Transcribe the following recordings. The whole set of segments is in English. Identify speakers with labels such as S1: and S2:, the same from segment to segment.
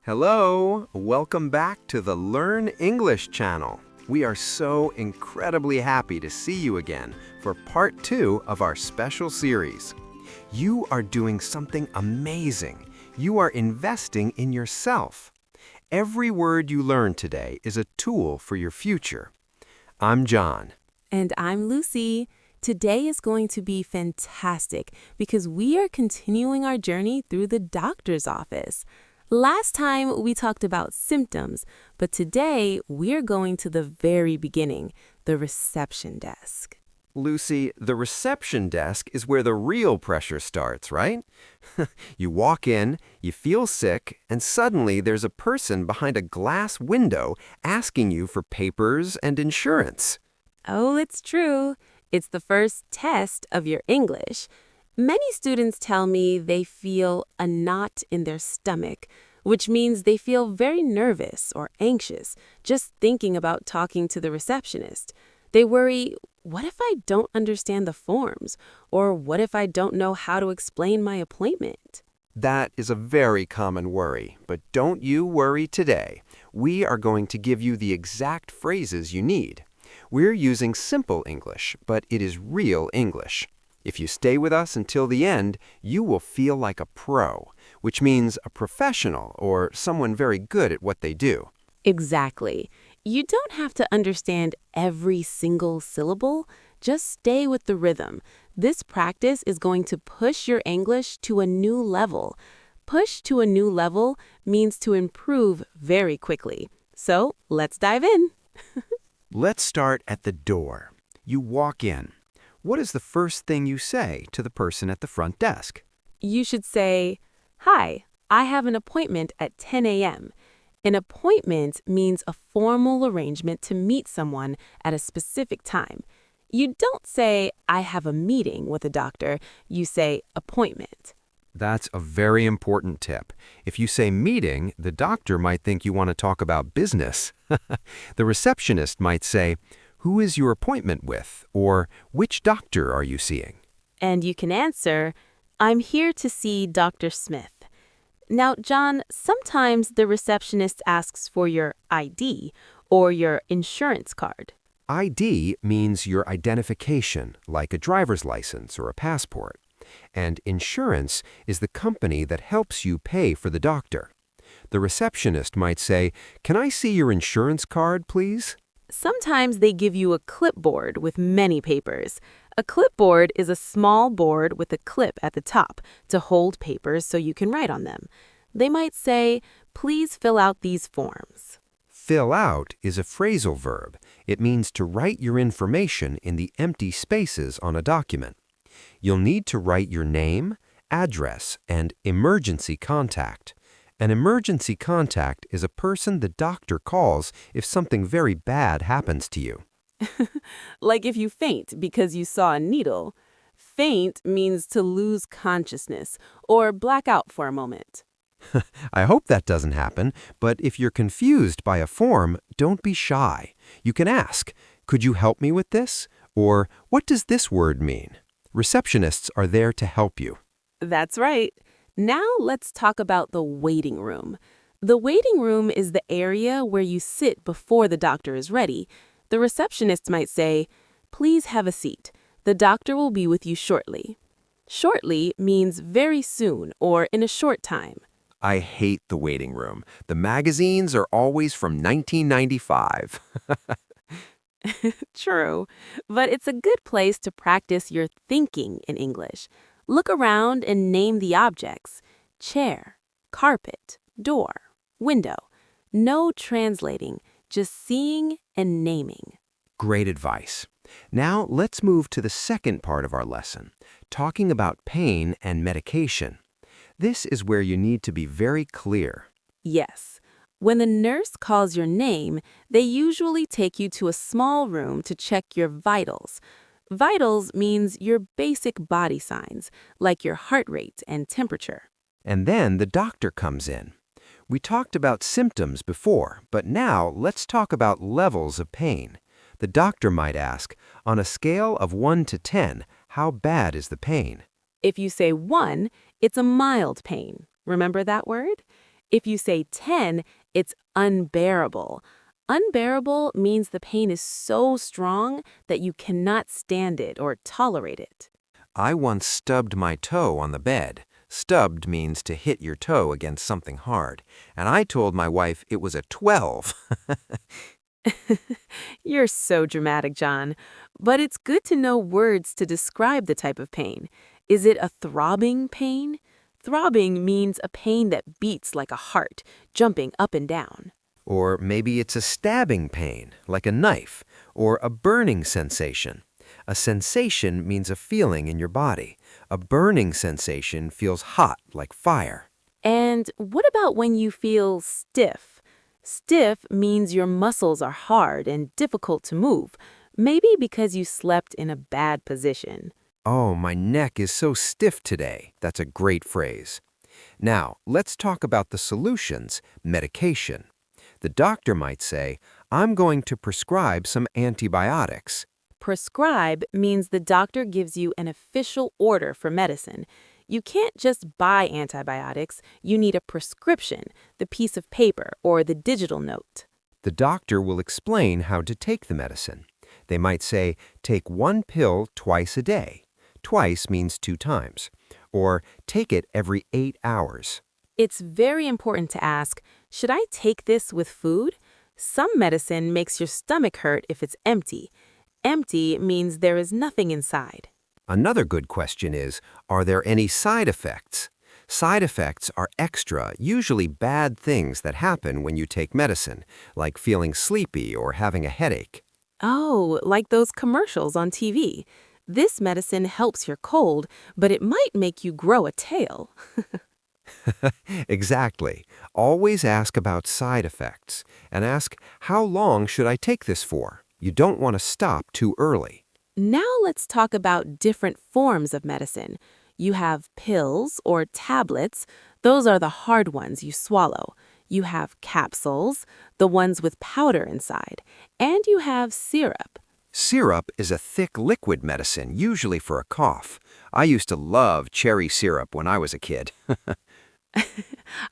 S1: Hello, welcome back to the Learn English channel. We are so incredibly happy to see you again for part 2 of our special series. You are doing something amazing. You are investing in yourself. Every word you learn today is a tool for your future. I'm John.
S2: And I'm Lucy. Today is going to be fantastic because we are continuing our journey through the doctor's office. Last time we talked about symptoms, but today we're going to the very beginning, the reception desk.
S1: Lucy, the reception desk is where the real pressure starts, right? You walk in, you feel sick, and suddenly there's a person behind a glass window asking you for papers and insurance.
S2: Oh, it's true. It's the first test of your English. Many students tell me they feel a knot in their stomach, which means they feel very nervous or anxious just thinking about talking to the receptionist. They worry, what if I don't understand the forms? Or what if I don't know how to explain my appointment?
S1: That is a very common worry, but don't you worry today. We are going to give you the exact phrases you need. We're using simple English, but it is real English. If you stay with us until the end, you will feel like a pro, which means a professional or someone very good at what they do.
S2: Exactly. You don't have to understand every single syllable. Just stay with the rhythm. This practice is going to push your English to a new level. Push to a new level means to improve very quickly. So let's dive in.
S1: Let's start at the door. You walk in. What is the first thing you say to the person at the front desk?
S2: You should say, "Hi, I have an appointment at 10 a.m." An appointment means a formal arrangement to meet someone at a specific time. You don't say, "I have a meeting with a doctor." You say, "appointment."
S1: That's a very important tip. If you say meeting, the doctor might think you want to talk about business. The receptionist might say, "Who is your appointment with?" or "Which doctor are you seeing?"
S2: And you can answer, "I'm here to see Dr. Smith." Now, John, sometimes the receptionist asks for your ID or your insurance card.
S1: ID means your identification, like a driver's license or a passport. And insurance is the company that helps you pay for the doctor. The receptionist might say, "Can I see your insurance card, please?"
S2: Sometimes they give you a clipboard with many papers. A clipboard is a small board with a clip at the top to hold papers so you can write on them. They might say, "Please fill out these forms."
S1: Fill out is a phrasal verb. It means to write your information in the empty spaces on a document. You'll need to write your name, address, and emergency contact. An emergency contact is a person the doctor calls if something very bad happens to you.
S2: Like if you faint because you saw a needle. Faint means to lose consciousness or black out for a moment.
S1: I hope that doesn't happen, but if you're confused by a form, don't be shy. You can ask, "Could you help me with this?" Or, "What does this word mean?" Receptionists are there to help you.
S2: That's right. Now let's talk about the waiting room. The waiting room is the area where you sit before the doctor is ready. The receptionist might say, "Please have a seat. The doctor will be with you shortly." Shortly means very soon or in a short time.
S1: I hate the waiting room. The magazines are always from 1995.
S2: True, but it's a good place to practice your thinking in English. Look around and name the objects: chair, carpet, door, window. No translating, just seeing and naming.
S1: Great advice. Now let's move to the second part of our lesson, talking about pain and medication. This is where you need to be very clear.
S2: Yes. When the nurse calls your name, they usually take you to a small room to check your vitals. Vitals means your basic body signs, like your heart rate and temperature.
S1: And then the doctor comes in. We talked about symptoms before, but now let's talk about levels of pain. The doctor might ask, on a scale of 1 to 10, how bad is the pain?
S2: If you say 1, it's a mild pain. Remember that word? If you say 10, it's unbearable. Unbearable means the pain is so strong that you cannot stand it or tolerate it.
S1: I once stubbed my toe on the bed. Stubbed means to hit your toe against something hard. And I told my wife it was a 12.
S2: You're so dramatic, John. But it's good to know words to describe the type of pain. Is it a throbbing pain? Throbbing means a pain that beats like a heart, jumping up and down.
S1: Or maybe it's a stabbing pain, like a knife, or a burning sensation. A sensation means a feeling in your body. A burning sensation feels hot, like fire.
S2: And what about when you feel stiff? Stiff means your muscles are hard and difficult to move, maybe because you slept in a bad position.
S1: Oh, my neck is so stiff today. That's a great phrase. Now, let's talk about the solutions, medication. The doctor might say, I'm going to prescribe some antibiotics.
S2: Prescribe means the doctor gives you an official order for medicine. You can't just buy antibiotics, you need a prescription, the piece of paper or the digital note.
S1: The doctor will explain how to take the medicine. They might say, take 1 pill twice a day. Twice means 2 times. Or take it every 8 hours.
S2: It's very important to ask, should I take this with food? Some medicine makes your stomach hurt if it's empty. Empty means there is nothing inside.
S1: Another good question is, are there any side effects? Side effects are extra, usually bad things that happen when you take medicine, like feeling sleepy or having a headache.
S2: Oh, like those commercials on TV. This medicine helps your cold, but it might make you grow a tail.
S1: Exactly. Always ask about side effects and ask, how long should I take this for? You don't want to stop too early.
S2: Now let's talk about different forms of medicine. You have pills or tablets. Those are the hard ones you swallow. You have capsules, the ones with powder inside. And you have syrup.
S1: Syrup is a thick liquid medicine, usually for a cough. I used to love cherry syrup when I was a kid.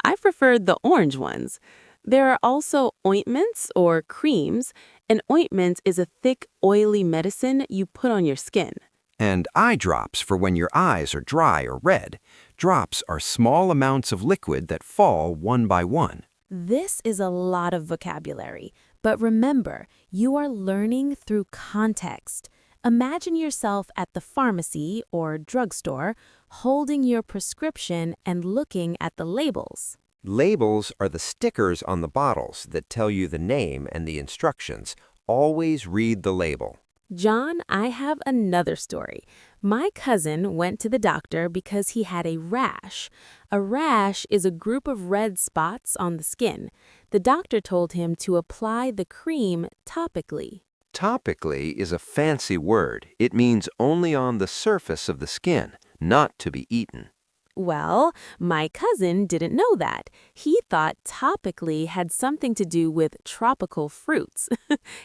S2: I preferred the orange ones. There are also ointments or creams. An ointment is a thick, oily medicine you put on your skin.
S1: And eye drops for when your eyes are dry or red. Drops are small amounts of liquid that fall one by one.
S3: This is a lot of vocabulary, but remember, you are learning through context. Imagine yourself at the pharmacy or drugstore, holding your prescription and looking at the labels.
S1: Labels are the stickers on the bottles that tell you the name and the instructions. Always read the label.
S2: John, I have another story. My cousin went to the doctor because he had a rash. A rash is a group of red spots on the skin. The doctor told him to apply the cream topically.
S1: Topically is a fancy word. It means only on the surface of the skin, not to be eaten.
S2: Well, my cousin didn't know that. He thought topically had something to do with tropical fruits.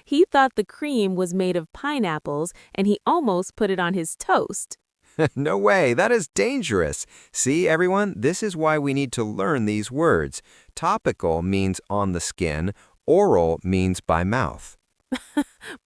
S2: He thought the cream was made of pineapples, and he almost put it on his toast.
S1: No way, that is dangerous. See, everyone, this is why we need to learn these words. Topical means on the skin, oral means by mouth.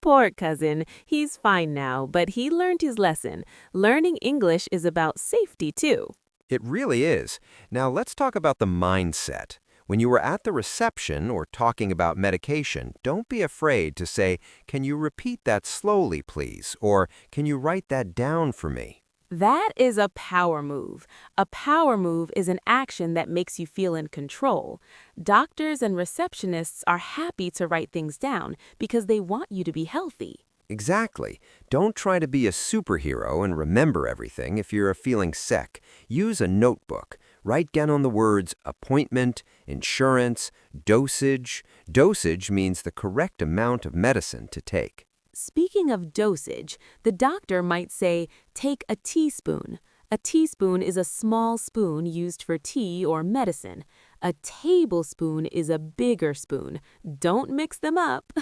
S2: Poor cousin. He's fine now, but he learned his lesson. Learning English is about safety, too.
S1: It really is. Now let's talk about the mindset. When you are at the reception or talking about medication, don't be afraid to say, "Can you repeat that slowly, please?" Or, "Can you write that down for me?"
S2: That is a power move. A power move is an action that makes you feel in control. Doctors and receptionists are happy to write things down because they want you to be healthy.
S1: Exactly. Don't try to be a superhero and remember everything if you're feeling sick. Use a notebook. Write down on the words appointment, insurance, dosage. Dosage means the correct amount of medicine to take.
S2: Speaking of dosage, the doctor might say, take a teaspoon. A teaspoon is a small spoon used for tea or medicine. A tablespoon is a bigger spoon. Don't mix them up.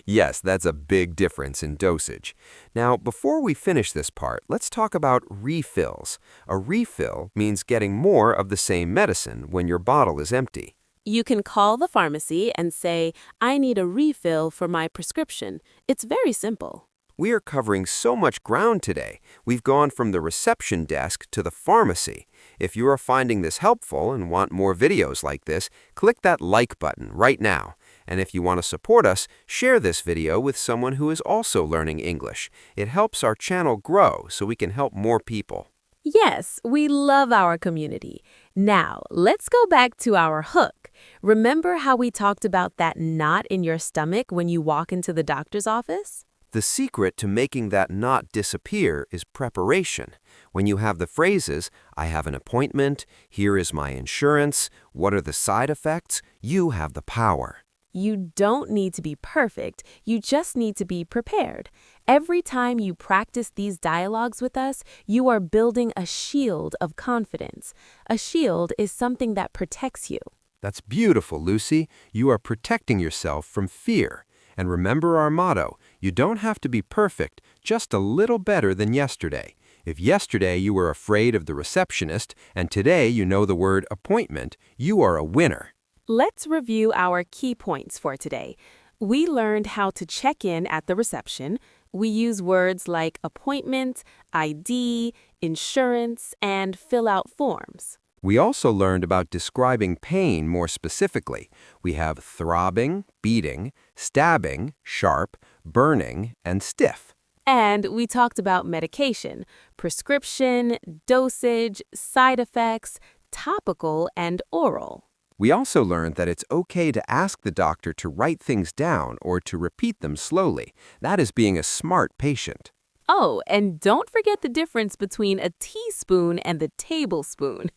S1: Yes, that's a big difference in dosage. Now, before we finish this part, let's talk about refills. A refill means getting more of the same medicine when your bottle is empty.
S2: You can call the pharmacy and say, I need a refill for my prescription. It's very simple.
S1: We are covering so much ground today. We've gone from the reception desk to the pharmacy. If you are finding this helpful and want more videos like this, click that like button right now. And if you want to support us, share this video with someone who is also learning English. It helps our channel grow so we can help more people.
S2: Yes, we love our community. Now, let's go back to our hook. Remember how we talked about that knot in your stomach when you walk into the doctor's office?
S1: The secret to making that knot disappear is preparation. When you have the phrases, I have an appointment, here is my insurance, what are the side effects, you have the power.
S2: You don't need to be perfect, you just need to be prepared. Every time you practice these dialogues with us, you are building a shield of confidence. A shield is something that protects you.
S1: That's beautiful, Lucy. You are protecting yourself from fear. And remember our motto, you don't have to be perfect, just a little better than yesterday. If yesterday you were afraid of the receptionist and today you know the word appointment, you are a winner.
S2: Let's review our key points for today. We learned how to check in at the reception. We use words like appointment, ID, insurance, and fill out forms.
S1: We also learned about describing pain more specifically. We have throbbing, beating, stabbing, sharp, burning, and stiff.
S2: And we talked about medication, prescription, dosage, side effects, topical, and oral.
S1: We also learned that it's okay to ask the doctor to write things down or to repeat them slowly. That is being a smart patient.
S2: Oh, and don't forget the difference between a teaspoon and the tablespoon.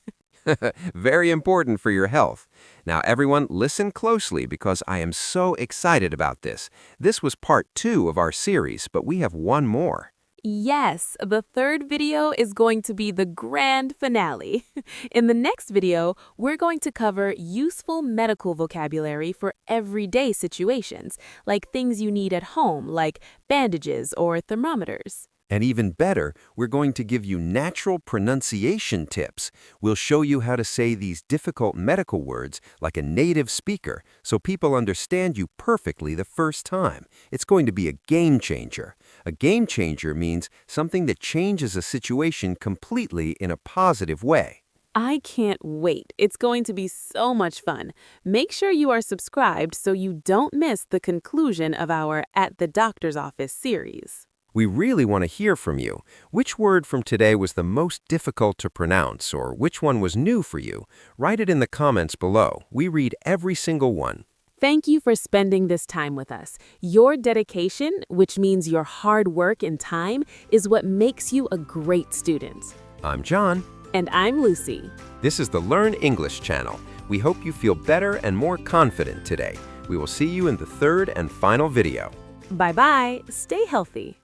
S1: Very important for your health. Now, everyone, listen closely because I am so excited about this. This was part 2 of our series, but we have one more.
S2: Yes, the third video is going to be the grand finale. In the next video, we're going to cover useful medical vocabulary for everyday situations, like things you need at home, like bandages or thermometers.
S1: And even better, we're going to give you natural pronunciation tips. We'll show you how to say these difficult medical words like a native speaker so people understand you perfectly the first time. It's going to be a game changer. A game changer means something that changes a situation completely in a positive way.
S2: I can't wait. It's going to be so much fun. Make sure you are subscribed so you don't miss the conclusion of our At the Doctor's Office series.
S1: We really want to hear from you. Which word from today was the most difficult to pronounce, or which one was new for you? Write it in the comments below. We read every single one.
S2: Thank you for spending this time with us. Your dedication, which means your hard work and time, is what makes you a great student.
S1: I'm John.
S2: And I'm Lucy.
S1: This is the Learn English channel. We hope you feel better and more confident today. We will see you in the third and final video.
S2: Bye-bye. Stay healthy.